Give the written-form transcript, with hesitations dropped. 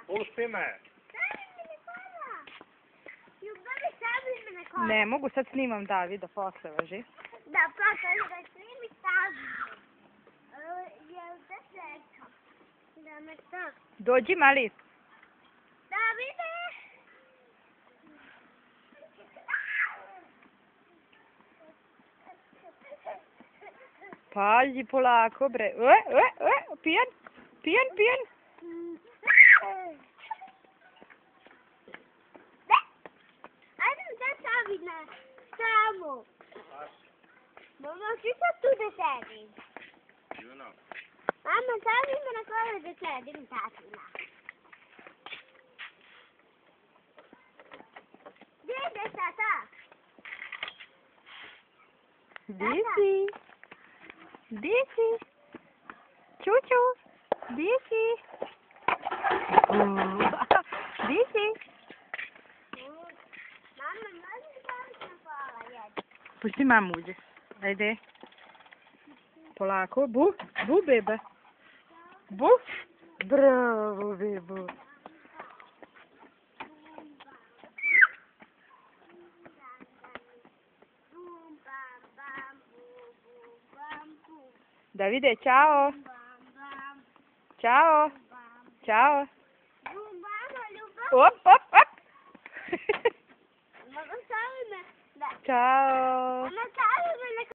Pusti me. Ne mogu, sad snimam Davida, posle važi. Da, posle da snimi stavu. Jel te srećam? Da me to... Dođi, mali. Davide! Pazi polako, bre. Pijan, pijan, pijan. Ajde da stavi na tamo. Mama, svi sad tu da sedim. Mama, stavi me na kolo da sedim, tatina. Gdje ide tata? Di si? Di si? Čuču, di si? Di si? Mama, možeš da li sam pola jedi? Pusti mamu uđe. Ajde. Polako. Bu, bu bebe. Bu. Bravo bebo. Davide, ciao. Ciao. Ciao. Op, op, op. Mama, stavi me. Ciao. Mama, stavi